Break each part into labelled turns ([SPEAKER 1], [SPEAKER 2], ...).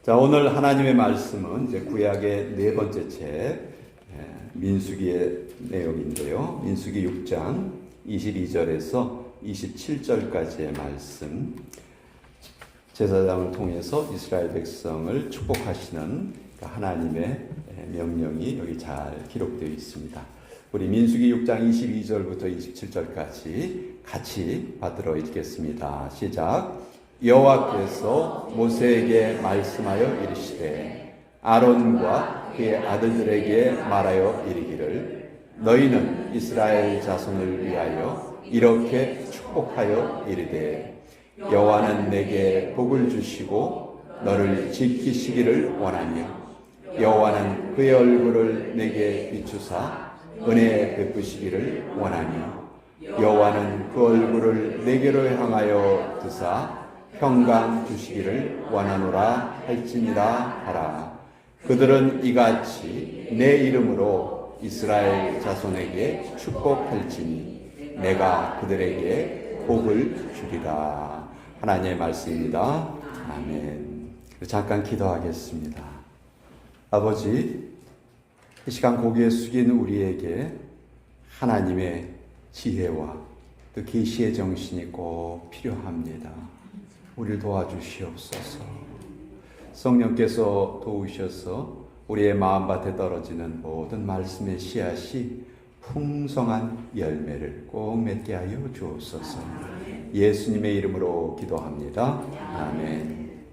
[SPEAKER 1] 자, 오늘 하나님의 말씀은 이제 구약의 네 번째 책 민수기의 내용인데요. 민수기 6장 22절에서 27절까지의 말씀. 제사장을 통해서 이스라엘 백성을 축복하시는 하나님의 명령이 여기 잘 기록되어 있습니다. 우리 민수기 6장 22절부터 27절까지 같이 받들어 읽겠습니다. 시작. 여호와께서 모세에게 말씀하여 이르시되 아론과 그의 아들들에게 말하여 이르기를 너희는 이스라엘 자손을 위하여 이렇게 축복하여 이르되 여호와는 내게 복을 주시고 너를 지키시기를 원하며 여호와는 그의 얼굴을 내게 비추사 은혜 베푸시기를 원하며 여호와는 그 얼굴을 내게로 향하여 드사 평강 주시기를 원하노라 할지니라 하라. 그들은 이같이 내 이름으로 이스라엘 자손에게 축복할지니 내가 그들에게 복을 주리라. 하나님의 말씀입니다. 아멘. 잠깐 기도하겠습니다. 아버지, 이 시간 고개 숙인 우리에게 하나님의 지혜와 또 계시의 정신이 꼭 필요합니다. 우리를 도와주시옵소서. 성령께서 도우셔서 우리의 마음밭에 떨어지는 모든 말씀의 씨앗이 풍성한 열매를 꼭 맺게 하여 주옵소서. 예수님의 이름으로 기도합니다. 아멘.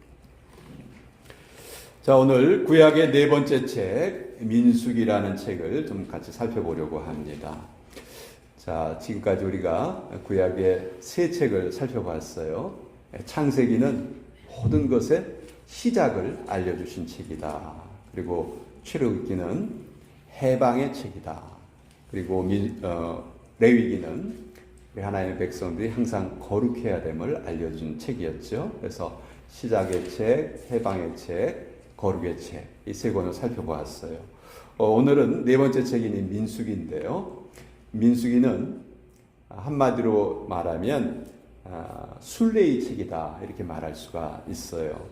[SPEAKER 1] 자, 오늘 구약의 네 번째 책 민수기라는 책을 좀 같이 살펴보려고 합니다. 자, 지금까지 우리가 구약의 세 책을 살펴봤어요. 창세기는 모든 것의 시작을 알려주신 책이다. 그리고 출애굽기는 해방의 책이다. 그리고 레위기는 하나님의 백성들이 항상 거룩해야 됨을 알려준 책이었죠. 그래서 시작의 책, 해방의 책, 거룩의 책, 이 세 권을 살펴보았어요. 오늘은 네 번째 책인 민수기인데요. 민수기는 한마디로 말하면 순례의 책이다 이렇게 말할 수가 있어요.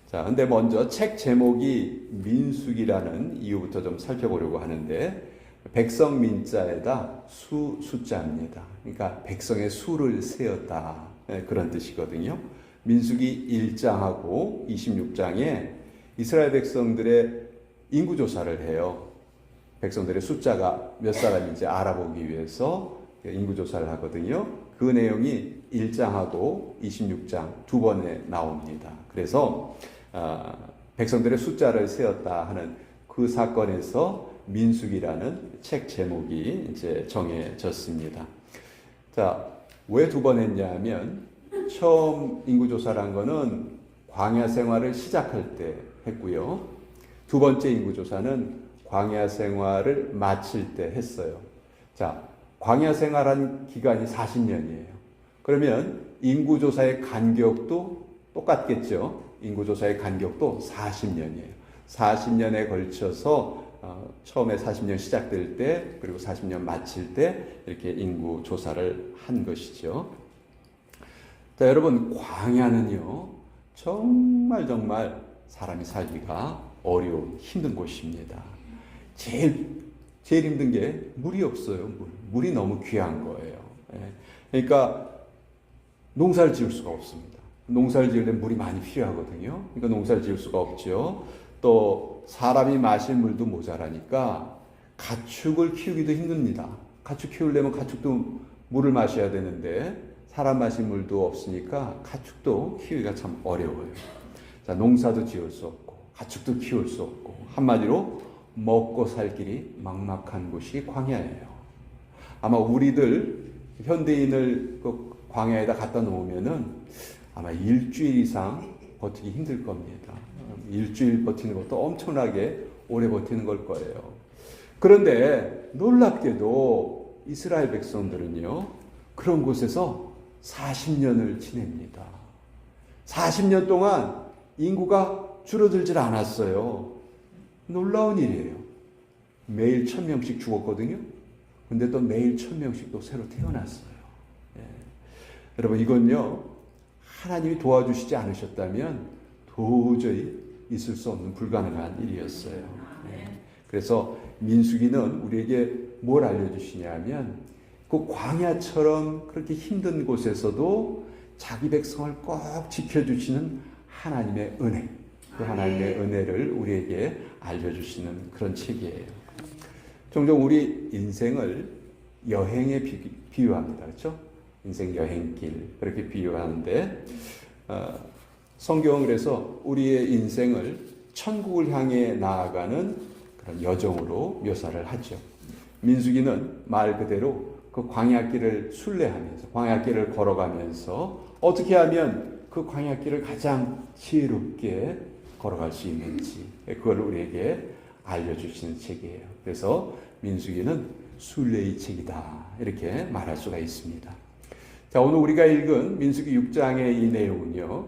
[SPEAKER 1] 자, 근데 먼저 책 제목이 민수기라는 이유부터 좀 살펴보려고 하는데 백성 민자에다 숫자입니다. 그러니까 백성의 수를 세었다 그런 뜻이거든요. 민수기 1장하고 26장에 이스라엘 백성들의 인구조사를 해요. 백성들의 숫자가 몇 사람인지 알아보기 위해서 인구조사를 하거든요. 그 내용이 1장하고 26장 두 번에 나옵니다. 그래서 백성들의 숫자를 세었다 하는 그 사건에서 민수기라는 책 제목이 이제 정해졌습니다. 자, 왜 두 번 했냐면 처음 인구조사를 한 거는 광야 생활을 시작할 때 했고요. 두 번째 인구조사는 광야 생활을 마칠 때 했어요. 자, 광야 생활한 기간이 40년이에요. 그러면 인구조사의 간격도 똑같겠죠. 인구조사의 간격도 40년이에요. 40년에 걸쳐서 처음에 40년 시작될 때 그리고 40년 마칠 때 이렇게 인구조사를 한 것이죠. 자, 여러분, 광야는요 정말 사람이 살기가 어려운 힘든 곳입니다. 제일 힘든 게 물이 없어요. 물이 너무 귀한 거예요. 그러니까 농사를 지을 수가 없습니다. 농사를 지으려면 물이 많이 필요하거든요. 그러니까 농사를 지을 수가 없죠. 또 사람이 마실 물도 모자라니까 가축을 키우기도 힘듭니다. 가축 키우려면 가축도 물을 마셔야 되는데 사람 마실 물도 없으니까 가축도 키우기가 참 어려워요. 자, 농사도 지을 수 없고 가축도 키울 수 없고 한마디로 먹고 살 길이 막막한 곳이 광야예요. 아마 우리들 현대인을 그 광야에다 갖다 놓으면은 아마 일주일 이상 버티기 힘들 겁니다. 일주일 버티는 것도 엄청나게 오래 버티는 걸 거예요. 그런데 놀랍게도 이스라엘 백성들은요 그런 곳에서 40년을 지냅니다. 40년 동안 인구가 줄어들질 않았어요. 놀라운 일이에요. 매일 1000명씩 죽었거든요. 근데 또 매일 1000명씩 또 새로 태어났어요. 여러분, 이건요 하나님이 도와주시지 않으셨다면 도저히 있을 수 없는 불가능한 일이었어요. 그래서 민수기는 우리에게 뭘 알려주시냐면 그 광야처럼 그렇게 힘든 곳에서도 자기 백성을 꼭 지켜주시는 하나님의 은혜, 그 하나님의 은혜를 우리에게 알려주시는 그런 책이에요. 종종 우리 인생을 여행에 비유합니다. 그렇죠? 인생 여행길 그렇게 비유하는데 성경은 그래서 우리의 인생을 천국을 향해 나아가는 그런 여정으로 묘사를 하죠. 민수기는 말 그대로 그 광야길을 순례하면서 광야길을 걸어가면서 어떻게 하면 그 광야길을 가장 지혜롭게 걸어갈 수 있는지 그걸 우리에게 알려주시는 책이에요. 그래서 민수기는 순례의 책이다 이렇게 말할 수가 있습니다. 자, 오늘 우리가 읽은 민수기 6장의 이 내용은요,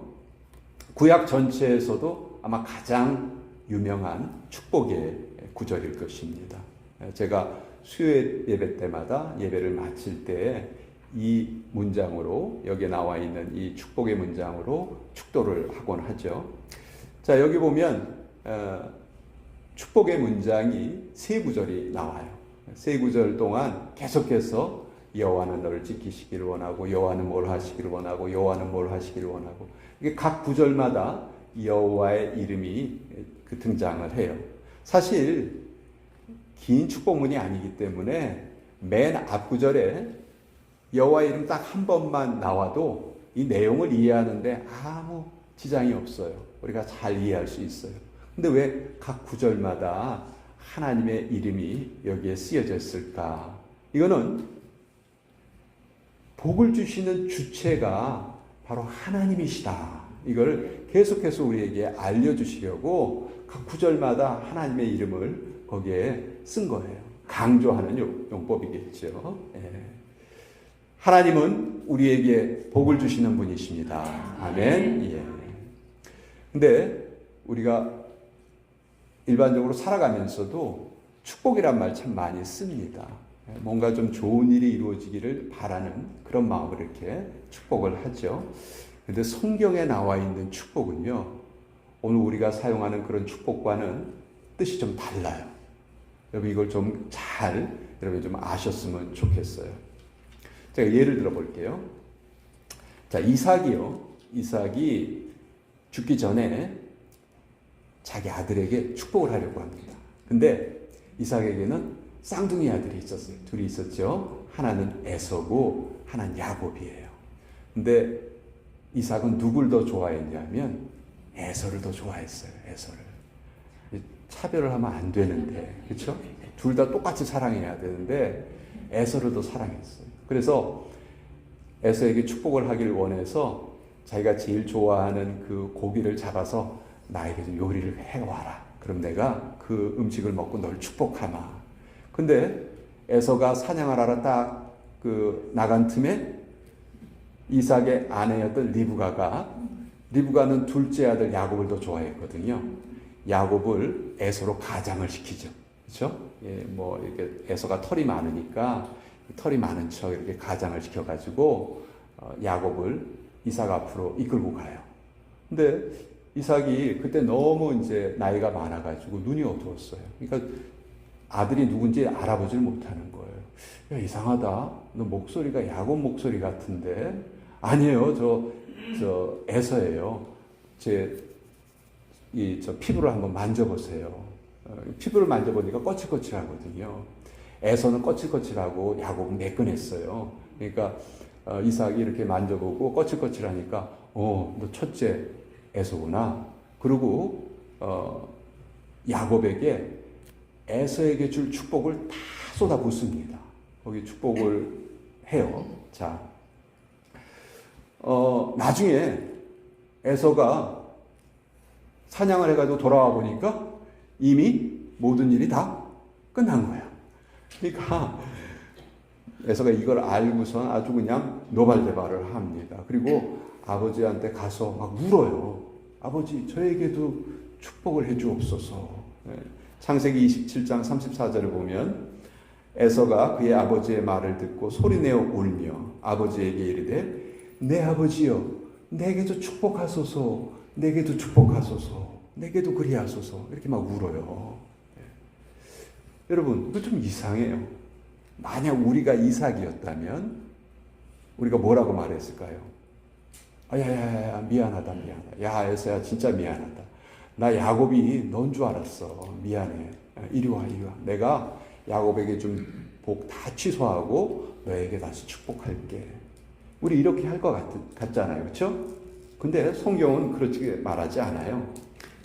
[SPEAKER 1] 구약 전체에서도 아마 가장 유명한 축복의 구절일 것입니다. 제가 수요 예배 때마다 예배를 마칠 때 이 문장으로 여기에 나와 있는 이 축복의 문장으로 축도를 하곤 하죠. 자, 여기 보면 축복의 문장이 세 구절이 나와요. 세 구절 동안 계속해서 여호와는 너를 지키시기를 원하고 여호와는 뭘 하시기를 원하고 여호와는 뭘 하시기를 원하고 이게 각 구절마다 여호와의 이름이 등장을 해요. 사실 긴 축복문이 아니기 때문에 맨 앞구절에 여호와의 이름 딱 한 번만 나와도 이 내용을 이해하는데 아무 지장이 없어요. 우리가 잘 이해할 수 있어요. 근데 왜 각 구절마다 하나님의 이름이 여기에 쓰여져 있을까? 이거는 복을 주시는 주체가 바로 하나님이시다. 이걸 계속해서 우리에게 알려주시려고 각 구절마다 하나님의 이름을 거기에 쓴 거예요. 강조하는 용법이겠죠. 하나님은 우리에게 복을 주시는 분이십니다. 아멘. 예. 근데 우리가 일반적으로 살아가면서도 축복이란 말 참 많이 씁니다. 뭔가 좀 좋은 일이 이루어지기를 바라는 그런 마음으로 이렇게 축복을 하죠. 근데 성경에 나와 있는 축복은요, 오늘 우리가 사용하는 그런 축복과는 뜻이 좀 달라요. 여러분 이걸 좀 잘 여러분 좀 아셨으면 좋겠어요. 제가 예를 들어 볼게요. 자, 이삭이 죽기 전에 자기 아들에게 축복을 하려고 합니다. 근데 이삭에게는 쌍둥이 아들이 있었어요. 둘이 있었죠. 하나는 에서고 하나는 야곱이에요. 근데 이삭은 누굴 더 좋아했냐면 에서를 더 좋아했어요. 에서를. 차별을 하면 안 되는데, 그렇죠? 둘 다 똑같이 사랑해야 되는데 에서를 더 사랑했어요. 그래서 에서에게 축복을 하기를 원해서 자기가 제일 좋아하는 그 고기를 잡아서 나에게 좀 요리를 해와라. 그럼 내가 그 음식을 먹고 널 축복하마. 근데 에서가 사냥을 하러 딱 나간 틈에 이삭의 아내였던 리브가는 둘째 아들 야곱을 더 좋아했거든요. 야곱을 에서로 가장을 시키죠. 그렇죠? 예, 뭐 이렇게 에서가 털이 많으니까 털이 많은 척 이렇게 가장을 시켜가지고 야곱을 이삭 앞으로 이끌고 가요. 근데 이삭이 그때 너무 이제 나이가 많아가지고 눈이 어두웠어요. 그러니까 아들이 누군지 알아보질 못하는 거예요. 야, 이상하다. 너 목소리가 야곱 목소리 같은데. 아니에요. 저 에서예요. 저 피부를 한번 만져보세요. 피부를 만져보니까 거칠거칠하거든요. 에서는 거칠거칠하고 야곱은 매끈했어요. 그러니까 이삭이 이렇게 만져보고 거칠거칠하니까 너 첫째 에서구나. 그리고 야곱에게 에서에게 줄 축복을 다 쏟아붓습니다. 거기 축복을 해요. 자, 나중에 에서가 사냥을 해가지고 돌아와 보니까 이미 모든 일이 다 끝난 거야. 그러니까 에서가 이걸 알고선 아주 그냥 노발대발을 합니다. 그리고 아버지한테 가서 막 울어요. 아버지, 저에게도 축복을 해주옵소서. 창세기 27장 34절을 보면 에서가 그의 아버지의 말을 듣고 소리내어 울며 아버지에게 이르되 내 아버지여, 내게도 축복하소서, 내게도 축복하소서. 내게도 그리하소서. 이렇게 막 울어요. 여러분, 이거 좀 이상해요. 만약 우리가 이삭이었다면 우리가 뭐라고 말했을까요? 야야야, 미안하다. 야, 에서야 진짜 미안하다. 나 야곱이 넌 줄 알았어. 미안해. 이리 와. 내가 야곱에게 좀 복 다 취소하고 너에게 다시 축복할게. 우리 이렇게 할 것 같잖아요. 그렇죠? 근데 성경은 그렇게 말하지 않아요.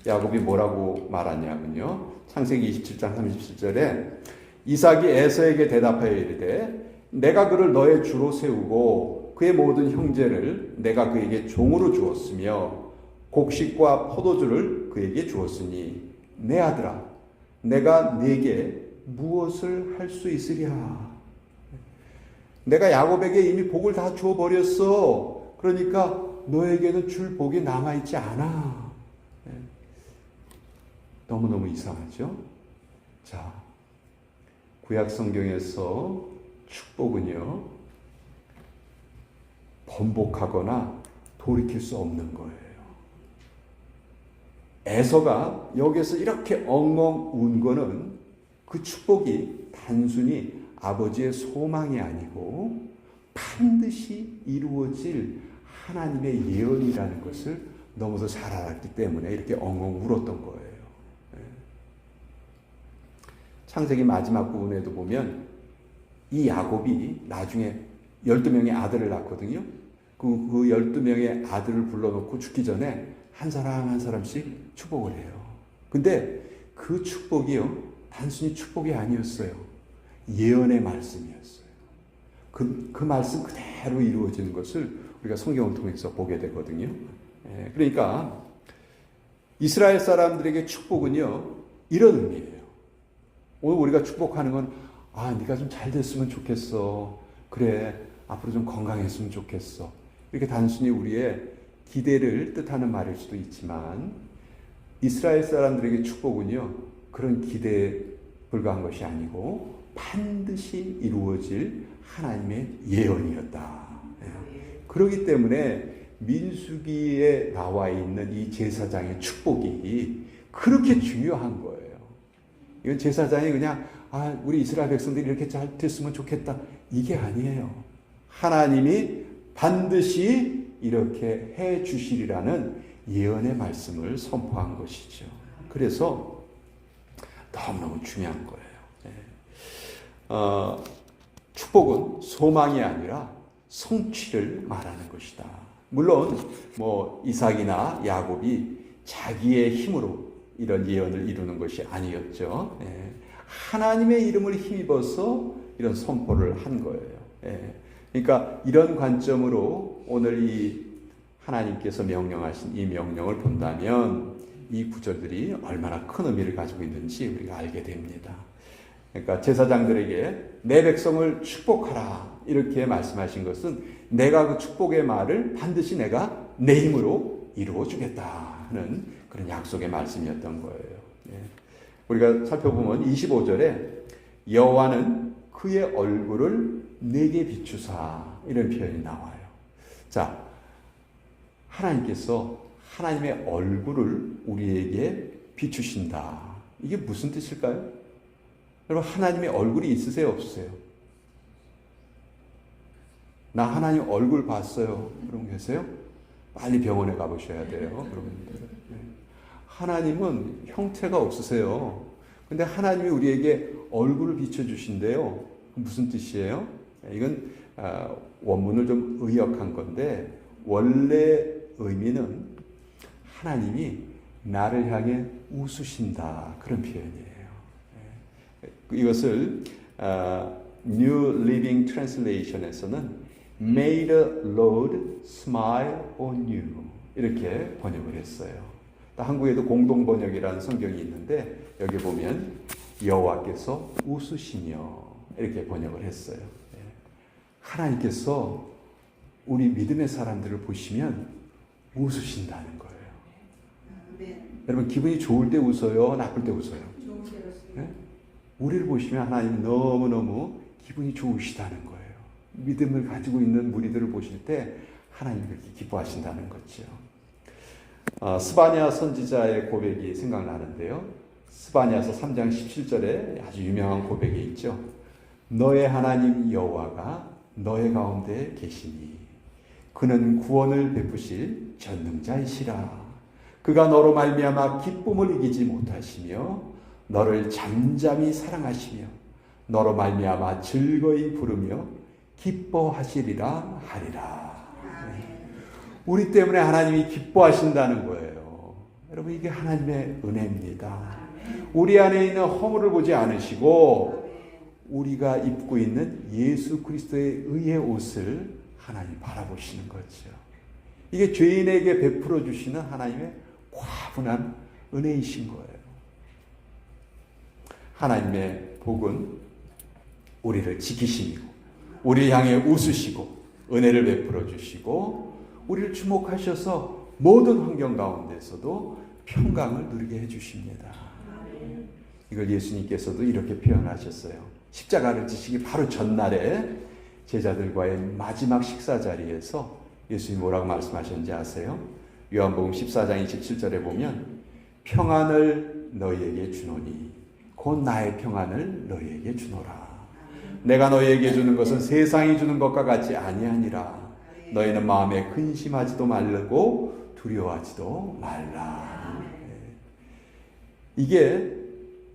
[SPEAKER 1] 야곱이 뭐라고 말하냐면요. 창세기 27장 37절에 이삭이 에서에게 대답하여 이르되 내가 그를 너의 주로 세우고 그의 모든 형제를 내가 그에게 종으로 주었으며 곡식과 포도주를 그에게 주었으니 내 아들아 내가 네게 무엇을 할 수 있으랴. 내가 야곱에게 이미 복을 다 주어버렸어. 그러니까 너에게는 줄 복이 남아있지 않아. 너무너무 이상하죠? 자, 구약 성경에서 축복은요, 번복하거나 돌이킬 수 없는 거예요. 에서가 여기서 이렇게 엉엉 운 거는 그 축복이 단순히 아버지의 소망이 아니고 반드시 이루어질 하나님의 예언이라는 것을 너무도 잘 알았기 때문에 이렇게 엉엉 울었던 거예요. 창세기 마지막 부분에도 보면 이 야곱이 나중에 12명의 아들을 낳거든요. 그 12명의 아들을 불러놓고 죽기 전에 한 사람 한 사람씩 축복을 해요. 근데 그 축복이요, 단순히 축복이 아니었어요. 예언의 말씀이었어요. 그 말씀 그대로 이루어지는 것을 우리가 성경을 통해서 보게 되거든요. 그러니까 이스라엘 사람들에게 축복은요, 이런 의미예요. 오늘 우리가 축복하는 건, 네가 좀 잘 됐으면 좋겠어. 그래, 앞으로 좀 건강했으면 좋겠어. 이렇게 단순히 우리의 기대를 뜻하는 말일 수도 있지만, 이스라엘 사람들에게 축복은요, 그런 기대에 불과한 것이 아니고 반드시 이루어질 하나님의 예언이었다. 그렇기 때문에 민수기에 나와 있는 이 제사장의 축복이 그렇게 중요한 거예요. 이건 제사장이 그냥 우리 이스라엘 백성들이 이렇게 잘 됐으면 좋겠다, 이게 아니에요. 하나님이 반드시 이렇게 해 주시리라는 예언의 말씀을 선포한 것이죠. 그래서 너무너무 중요한 거예요. 축복은 소망이 아니라 성취를 말하는 것이다. 물론 이삭이나 야곱이 자기의 힘으로 이런 예언을 이루는 것이 아니었죠. 하나님의 이름을 힘입어서 이런 선포를 한 거예요. 그러니까 이런 관점으로 오늘 이 하나님께서 명령하신 이 명령을 본다면 이 구절들이 얼마나 큰 의미를 가지고 있는지 우리가 알게 됩니다. 그러니까 제사장들에게 내 백성을 축복하라 이렇게 말씀하신 것은 내가 그 축복의 말을 반드시 내가 내 힘으로 이루어 주겠다 하는 그런 약속의 말씀이었던 거예요. 우리가 살펴보면 25절에 여호와는 그의 얼굴을 내게 비추사 이런 표현이 나와요. 자, 하나님께서 하나님의 얼굴을 우리에게 비추신다. 이게 무슨 뜻일까요? 여러분, 하나님의 얼굴이 있으세요, 없으세요? 나 하나님 얼굴 봤어요. 그런 분 계세요? 빨리 병원에 가보셔야 돼요. 여러분들. 하나님은 형태가 없으세요. 근데 하나님이 우리에게 얼굴을 비춰주신대요. 무슨 뜻이에요? 이건 원문을 좀 의역한 건데 원래 의미는 하나님이 나를 향해 웃으신다, 그런 표현이에요. 이것을 New Living Translation에서는 May the Lord smile on you 이렇게 번역을 했어요. 한국에도 공동 번역이라는 성경이 있는데 여기 보면 여호와께서 웃으시며 이렇게 번역을 했어요. 하나님께서 우리 믿음의 사람들을 보시면 웃으신다는 거예요. 여러분, 기분이 좋을 때 웃어요? 나쁠 때 웃어요? 우리를 보시면 하나님 너무너무 기분이 좋으시다는 거예요. 믿음을 가지고 있는 무리들을 보실 때 하나님 그렇게 기뻐하신다는 거죠. 스바냐 선지자의 고백이 생각나는데요. 스바냐서 3장 17절에 아주 유명한 고백이 있죠. 너의 하나님 여호와가 너의 가운데 계시니 그는 구원을 베푸실 전능자이시라. 그가 너로 말미암아 기쁨을 이기지 못하시며 너를 잠잠히 사랑하시며 너로 말미암아 즐거이 부르며 기뻐하시리라 하리라. 우리 때문에 하나님이 기뻐하신다는 거예요. 여러분, 이게 하나님의 은혜입니다. 우리 안에 있는 허물을 보지 않으시고 우리가 입고 있는 예수 그리스도의 의의 옷을 하나님 바라보시는 거죠. 이게 죄인에게 베풀어 주시는 하나님의 과분한 은혜이신 거예요. 하나님의 복은 우리를 지키시고 우리를 향해 웃으시고 은혜를 베풀어 주시고 우리를 주목하셔서 모든 환경 가운데서도 평강을 누리게 해주십니다. 이걸 예수님께서도 이렇게 표현하셨어요. 십자가를 지시기 바로 전날에 제자들과의 마지막 식사 자리에서 예수님이 뭐라고 말씀하셨는지 아세요? 요한복음 14장 27절에 보면 평안을 너희에게 주노니 곧 나의 평안을 너희에게 주노라. 내가 너희에게 주는 것은 세상이 주는 것과 같이 아니하니라. 너희는 마음에 근심하지도 말고 두려워하지도 말라. 이게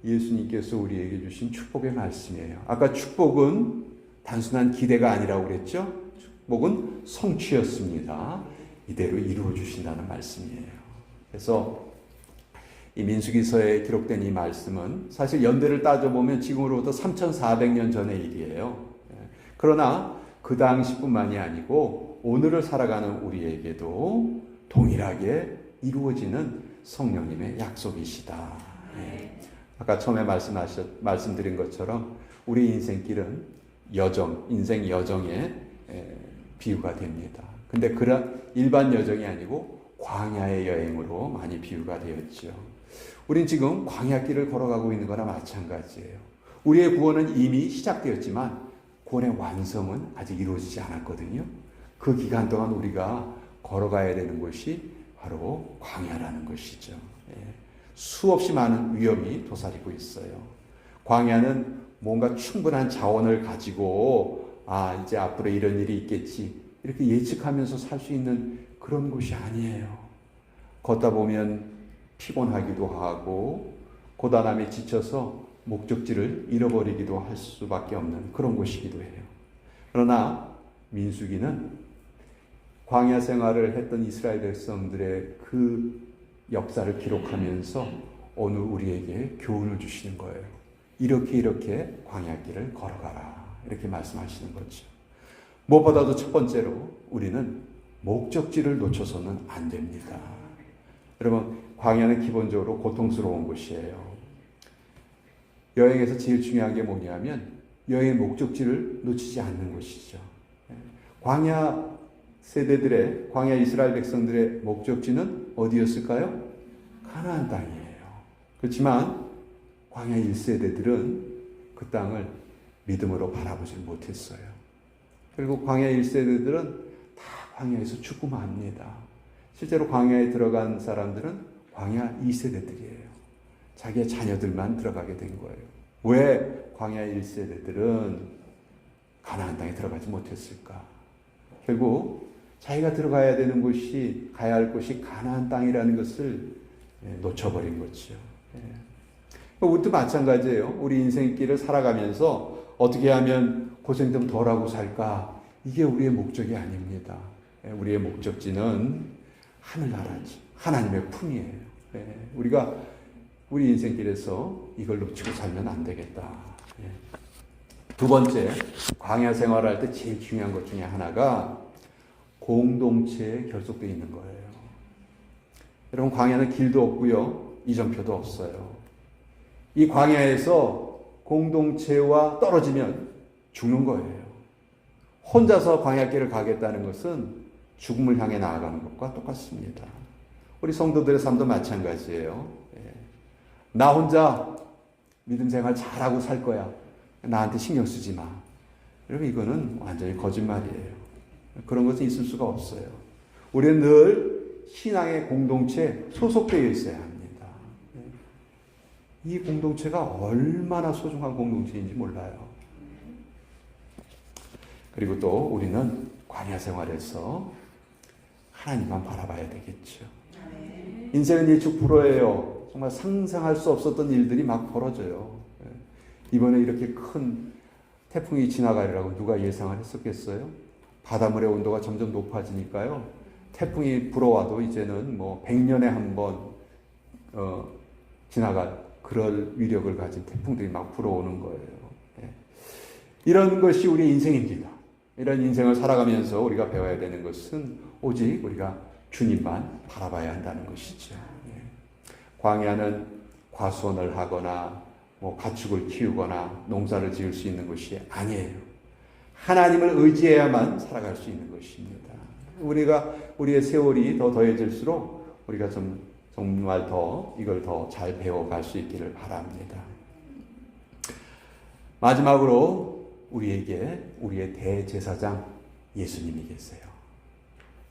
[SPEAKER 1] 예수님께서 우리에게 주신 축복의 말씀이에요. 아까 축복은 단순한 기대가 아니라고 그랬죠? 축복은 성취였습니다. 이대로 이루어 주신다는 말씀이에요. 그래서 이 민수기서에 기록된 이 말씀은 사실 연대를 따져보면 지금으로부터 3,400년 전의 일이에요. 그러나 그 당시뿐만이 아니고 오늘을 살아가는 우리에게도 동일하게 이루어지는 성령님의 약속이시다. 아까 처음에 말씀드린 것처럼 우리 인생길은 인생 여정의 비유가 됩니다. 근데 그런 일반 여정이 아니고 광야의 여행으로 많이 비유가 되었죠. 우린 지금 광야길을 걸어가고 있는 거나 마찬가지예요. 우리의 구원은 이미 시작되었지만 구원의 완성은 아직 이루어지지 않았거든요. 그 기간 동안 우리가 걸어가야 되는 것이 바로 광야라는 것이죠. 수없이 많은 위험이 도사리고 있어요. 광야는 뭔가 충분한 자원을 가지고 이제 앞으로 이런 일이 있겠지 이렇게 예측하면서 살 수 있는 그런 곳이 아니에요. 걷다 보면 피곤하기도 하고 고단함에 지쳐서 목적지를 잃어버리기도 할 수밖에 없는 그런 곳이기도 해요. 그러나 민수기는 광야 생활을 했던 이스라엘 백성들의 그 역사를 기록하면서 오늘 우리에게 교훈을 주시는 거예요. 이렇게 광야길을 걸어가라. 이렇게 말씀하시는 거죠. 무엇보다도 첫 번째로 우리는 목적지를 놓쳐서는 안 됩니다. 여러분, 광야는 기본적으로 고통스러운 곳이에요. 여행에서 제일 중요한 게 뭐냐면 여행의 목적지를 놓치지 않는 것이죠. 광야 세대들의, 광야 이스라엘 백성들의 목적지는 어디였을까요? 가나안 땅이에요. 그렇지만 광야 1세대들은 그 땅을 믿음으로 바라보지 못했어요. 그리고 광야 1세대들은 다 광야에서 죽고만 합니다. 실제로 광야에 들어간 사람들은 광야 2세대들이에요. 자기의 자녀들만 들어가게 된 거예요. 왜 광야 1세대들은 가나안 땅에 들어가지 못했을까? 결국 자기가 들어가야 되는 곳이, 가야 할 곳이 가나안 땅이라는 것을 놓쳐버린 거죠. 우리도 마찬가지예요. 우리 인생길을 살아가면서 어떻게 하면 고생 좀 덜하고 살까? 이게 우리의 목적이 아닙니다. 우리의 목적지는 하늘나라지, 하나님의 품이에요. 우리가 우리 인생길에서 이걸 놓치고 살면 안 되겠다. 두 번째, 광야 생활할 때 제일 중요한 것 중에 하나가 공동체에 결속되어 있는 거예요. 여러분, 광야는 길도 없고요, 이정표도 없어요. 이 광야에서 공동체와 떨어지면 죽는 거예요. 혼자서 광야길을 가겠다는 것은 죽음을 향해 나아가는 것과 똑같습니다. 우리 성도들의 삶도 마찬가지예요. 나 혼자 믿음 생활 잘하고 살 거야. 나한테 신경 쓰지 마. 여러분, 이거는 완전히 거짓말이에요. 그런 것은 있을 수가 없어요. 우리는 늘 신앙의 공동체에 소속되어 있어야 합니다. 이 공동체가 얼마나 소중한 공동체인지 몰라요. 그리고 또 우리는 광야 생활에서 하나님만 바라봐야 되겠죠. 인생은 예측 불허예요. 정말 상상할 수 없었던 일들이 막 벌어져요. 이번에 이렇게 큰 태풍이 지나가리라고 누가 예상을 했었겠어요? 바닷물의 온도가 점점 높아지니까요. 태풍이 불어와도 이제는 뭐 100년에 한 번 지나갈 그럴 위력을 가진 태풍들이 막 불어오는 거예요. 이런 것이 우리의 인생입니다. 이런 인생을 살아가면서 우리가 배워야 되는 것은 오직 우리가 주님만 바라봐야 한다는 것이죠. 광야는 과수원을 하거나 뭐 가축을 키우거나 농사를 지을 수 있는 것이 아니에요. 하나님을 의지해야만 살아갈 수 있는 것입니다. 우리의 세월이 더 더해질수록 우리가 정말 이걸 더 잘 배워갈 수 있기를 바랍니다. 마지막으로 우리의 대제사장 예수님이 계세요.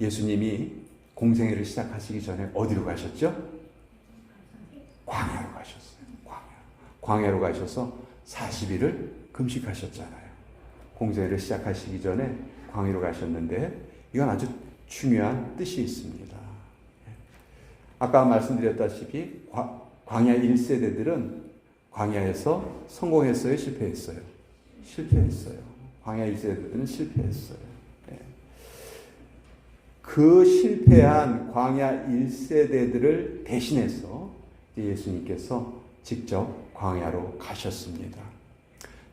[SPEAKER 1] 예수님이 공생애를 시작하시기 전에 어디로 가셨죠? 광야로 가셨어요. 광야로 가셔서 40일을 금식하셨잖아요. 공생애를 시작하시기 전에 광야로 가셨는데 이건 아주 중요한 뜻이 있습니다. 아까 말씀드렸다시피 광야 1세대들은 광야에서 성공했어요? 실패했어요? 실패했어요. 광야 1세대들은 실패했어요. 그 실패한 광야 1세대들을 대신해서 예수님께서 직접 광야로 가셨습니다.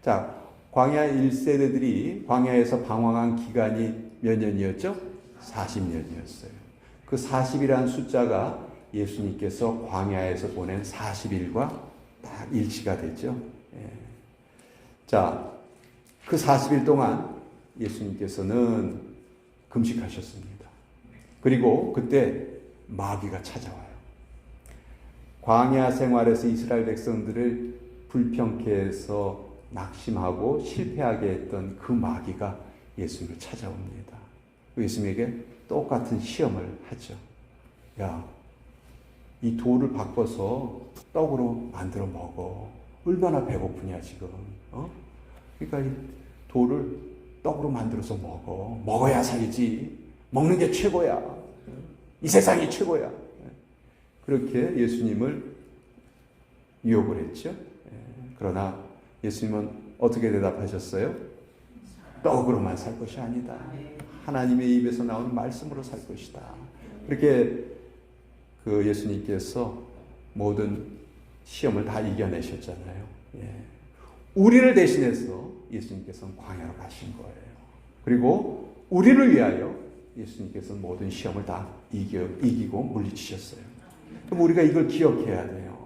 [SPEAKER 1] 자, 광야 1세대들이 광야에서 방황한 기간이 몇 년이었죠? 40년이었어요. 그 40이라는 숫자가 예수님께서 광야에서 보낸 40일과 딱 일치가 됐죠. 자, 그 40일 동안 예수님께서는 금식하셨습니다. 그리고 그때 마귀가 찾아와요. 광야 생활에서 이스라엘 백성들을 불평케 해서 낙심하고 실패하게 했던 그 마귀가 예수님을 찾아옵니다. 예수님에게 똑같은 시험을 하죠. 야, 이 돌을 바꿔서 떡으로 만들어 먹어. 얼마나 배고프냐 지금. 그러니까 이 돌을 떡으로 만들어서 먹어. 먹어야 살지. 먹는 게 최고야. 이 세상이 최고야. 그렇게 예수님을 유혹을 했죠. 그러나 예수님은 어떻게 대답하셨어요? 떡으로만 살 것이 아니다. 하나님의 입에서 나오는 말씀으로 살 것이다. 그렇게 그 예수님께서 모든 시험을 다 이겨내셨잖아요. 우리를 대신해서 예수님께서는 광야로 가신 거예요. 그리고 우리를 위하여 예수님께서는 모든 시험을 다 이기고 물리치셨어요. 그럼 우리가 이걸 기억해야 돼요.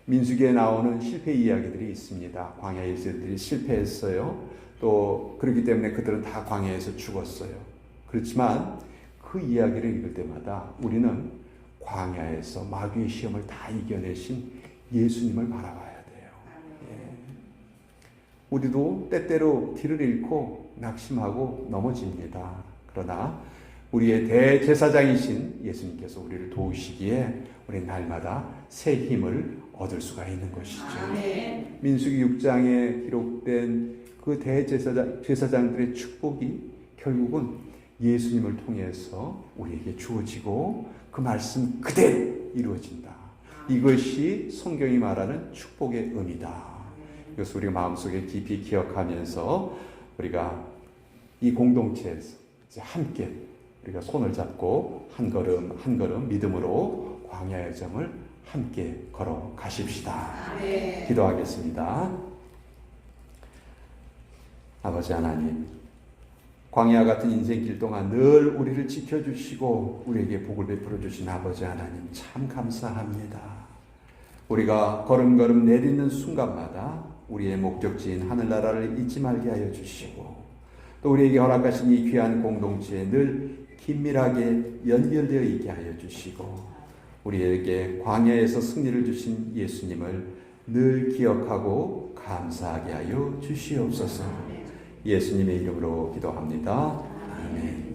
[SPEAKER 1] 민수기에 나오는 실패 이야기들이 있습니다. 광야 1세들이 실패했어요. 또 그렇기 때문에 그들은 다 광야에서 죽었어요. 그렇지만 그 이야기를 읽을 때마다 우리는 광야에서 마귀의 시험을 다 이겨내신 예수님을 바라봐야 돼요. 우리도 때때로 길을 잃고 낙심하고 넘어집니다. 그러나 우리의 대제사장이신 예수님께서 우리를 도우시기에 우리 날마다 새 힘을 얻을 수가 있는 것이죠. 민수기 6장에 기록된 그 대제사장들의 축복이 결국은 예수님을 통해서 우리에게 주어지고 그 말씀 그대로 이루어진다. 이것이 성경이 말하는 축복의 의미다. 이것을 우리가 마음속에 깊이 기억하면서 우리가 이 공동체에서 이제 함께 우리가 손을 잡고 한 걸음 한 걸음 믿음으로 광야의 점을 함께 걸어 가십시다. 기도하겠습니다. 아버지 하나님, 광야 같은 인생길 동안 늘 우리를 지켜주시고 우리에게 복을 베풀어 주신 아버지 하나님 참 감사합니다. 우리가 걸음걸음 내딛는 순간마다 우리의 목적지인 하늘나라를 잊지 말게 하여 주시고 또 우리에게 허락하신 이 귀한 공동체에 늘 긴밀하게 연결되어 있게 하여 주시고 우리에게 광야에서 승리를 주신 예수님을 늘 기억하고 감사하게 하여 주시옵소서. 예수님의 이름으로 기도합니다. 아멘.